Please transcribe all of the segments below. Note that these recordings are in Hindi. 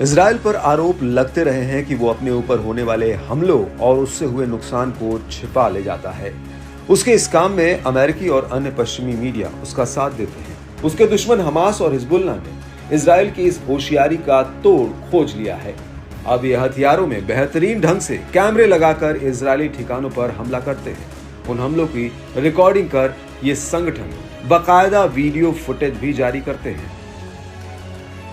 इजराइल पर आरोप लगते रहे हैं कि वो अपने ऊपर होने वाले हमलों और उससे हुए नुकसान को छिपा ले जाता है। उसके इस काम में अमेरिकी और अन्य पश्चिमी मीडिया उसका साथ देते हैं। उसके दुश्मन हमास और हिजबुल्लाह ने इजराइल की इस होशियारी का तोड़ खोज लिया है। अब ये हथियारों में बेहतरीन ढंग से कैमरे लगाकर इजरायली ठिकानों पर हमला करते हैं। उन हमलों की रिकॉर्डिंग कर ये संगठन बाकायदा वीडियो फुटेज भी जारी करते हैं।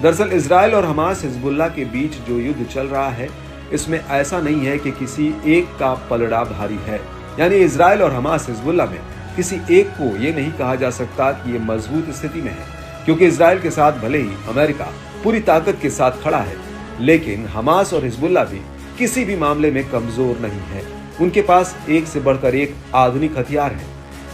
दरअसल इजराइल और हमास हिजबुल्लाह के बीच जो युद्ध चल रहा है, इसमें ऐसा नहीं है कि किसी एक का पलड़ा भारी है। यानी इजराइल और हमास हिजबुल्लाह में किसी एक को ये नहीं कहा जा सकता कि ये मजबूत स्थिति में है, क्योंकि इजराइल के साथ भले ही अमेरिका पूरी ताकत के साथ खड़ा है, लेकिन हमास और हिजबुल्लाह भी किसी भी मामले में कमजोर नहीं है। उनके पास एक से बढ़कर एक आधुनिक हथियार है।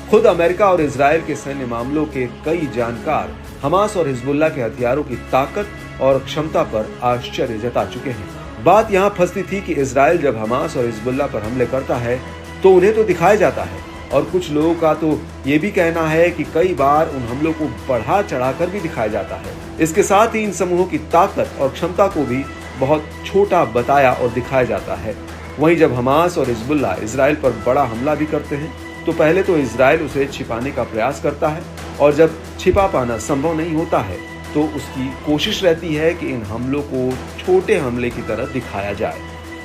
खुद अमेरिका और इजराइल के सैन्य मामलों के कई जानकार हमास और हिजबुल्लाह के हथियारों की ताकत और क्षमता पर आश्चर्य जता चुके हैं। बात यहाँ फंसती थी कि इजराइल जब हमास और हिजबुल्लाह पर हमले करता है तो उन्हें तो दिखाया जाता है, और कुछ लोगों का तो ये भी कहना है कि कई बार उन हमलों को बढ़ा चढ़ाकर भी दिखाया जाता है। इसके साथ ही इन समूहों की ताकत और क्षमता को भी बहुत छोटा बताया और दिखाया जाता है। वहीं जब हमास और हिजबुल्लाह इजराइल पर बड़ा हमला भी करते हैं तो पहले तो इजराइल उसे छिपाने का प्रयास करता है, और जब छिपा पाना संभव नहीं होता है तो उसकी कोशिश रहती है कि इन हमलों को छोटे हमले की तरह दिखाया जाए,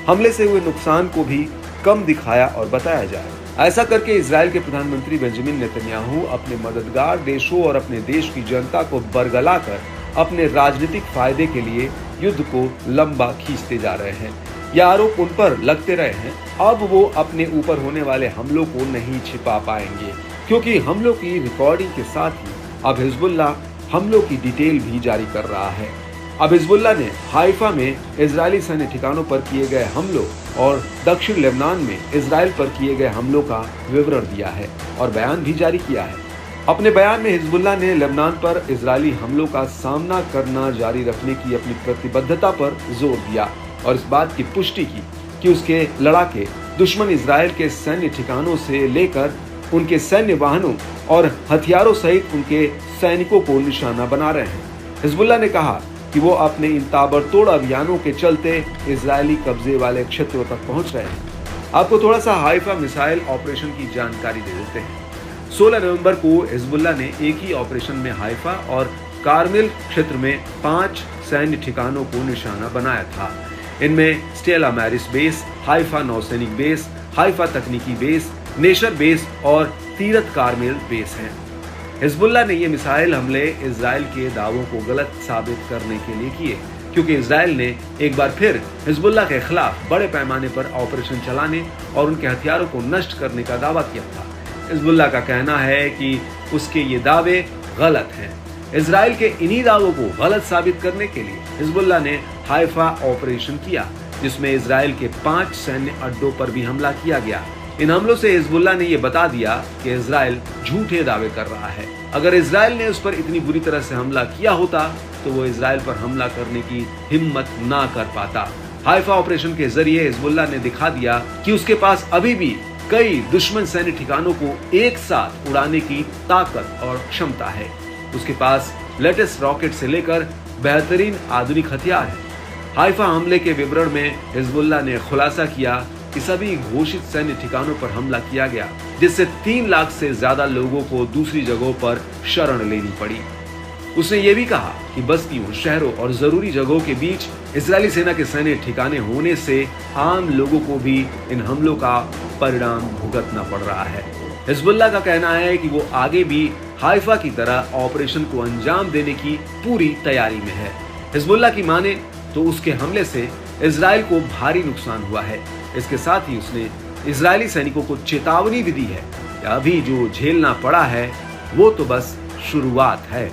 हमले से हुए नुकसान को भी कम दिखाया और बताया जाए। ऐसा करके इजराइल के प्रधानमंत्री बेंजामिन नेतन्याहू अपने मददगार देशों और अपने देश की जनता को बरगलाकर अपने राजनीतिक फायदे के लिए युद्ध को लंबा खींचते जा रहे हैं। यह आरोप उन पर लगते रहे हैं। अब वो अपने ऊपर होने वाले हमलों को नहीं छिपा पाएंगे, क्योंकि हमलों की रिकॉर्डिंग के साथ ही अब हिजबुल्लाह हमलों की डिटेल भी जारी कर रहा है। अब हिजबुल्लाह ने हाइफा में इजरायली सैन्य ठिकानों पर किए गए हमलों और दक्षिण लेबनान में इजराइल पर किए गए हमलों का विवरण दिया है और बयान भी जारी किया है। अपने बयान में हिजबुल्लाह ने लेबनान पर इजरायली हमलों का सामना करना जारी रखने की अपनी प्रतिबद्धता पर जोर दिया और इस बात की पुष्टि की कि उसके लड़ाके दुश्मन इजराइल के सैन्य ठिकानों से लेकर उनके सैन्य वाहनों और हथियारों सहित उनके सैनिकों को निशाना बना रहे हैं। हिजबुल्लाह ने कहा कि वो अपने इन ताबड़तोड़ अभियानों के चलते इजरायली कब्जे वाले क्षेत्रों तक पहुंच रहे हैं। आपको थोड़ा सा हाइफा मिसाइल ऑपरेशन की जानकारी दे देते हैं। 16 नवंबर को हिजबुल्लाह ने एक ही ऑपरेशन में हाइफा और कारमिल क्षेत्र में 5 सैन्य ठिकानों को निशाना बनाया था। इनमें स्टेला मैरिस बेस, हाइफा नौसैनिक बेस, हाइफा तकनीकी बेस, नेशर बेस और तीरथ कारमिल बेस हैं। हिजबुल्लाह ने ये मिसाइल हमले इजराइल के दावों को गलत साबित करने के लिए किए, क्योंकि इजराइल ने एक बार फिर हिजबुल्लाह के खिलाफ बड़े पैमाने पर ऑपरेशन चलाने और उनके हथियारों को नष्ट करने का दावा किया था। हिजबुल्लाह का कहना है कि उसके ये दावे गलत हैं। इजराइल के इन्हीं दावों को गलत साबित करने के लिए हिजबुल्लाह ने हाइफा ऑपरेशन किया, जिसमें इजराइल के 5 सैन्य अड्डों पर भी हमला किया गया। इन हमलों से हिजबुल्लाह ने यह बता दिया कि इजराइल झूठे दावे कर रहा है। अगर इजराइल ने उस पर इतनी बुरी तरह से हमला किया होता तो वो इजराइल पर हमला करने की हिम्मत ना कर पाता। हाइफा ऑपरेशन के जरिए हिजबुल्लाह ने दिखा दिया कि उसके पास अभी भी कई दुश्मन सैन्य ठिकानों को एक साथ उड़ाने की ताकत और क्षमता है। उसके पास लेटेस्ट रॉकेट से लेकर बेहतरीन आधुनिक हथियार है। हाइफा हमले के विवरण में हिजबुल्लाह ने खुलासा किया कि सभी घोषित सैन्य ठिकानों पर हमला किया गया, जिससे 3 लाख से ज्यादा लोगों को दूसरी जगहों पर शरण लेनी पड़ी। उसने ये भी कहा कि बस्तियों, शहरों और जरूरी जगहों के बीच इजरायली सेना के सैन्य ठिकाने होने से आम लोगों को भी इन हमलों का परिणाम भुगतना पड़ रहा है। हिजबुल्लाह का कहना है कि वो आगे भी हाइफा की तरह ऑपरेशन को अंजाम देने की पूरी तैयारी में है। हिजबुल्लाह की माने तो उसके हमले से इजराइल को भारी नुकसान हुआ है। इसके साथ ही उसने इजरायली सैनिकों को चेतावनी भी दी है कि अभी जो झेलना पड़ा है वो तो बस शुरुआत है।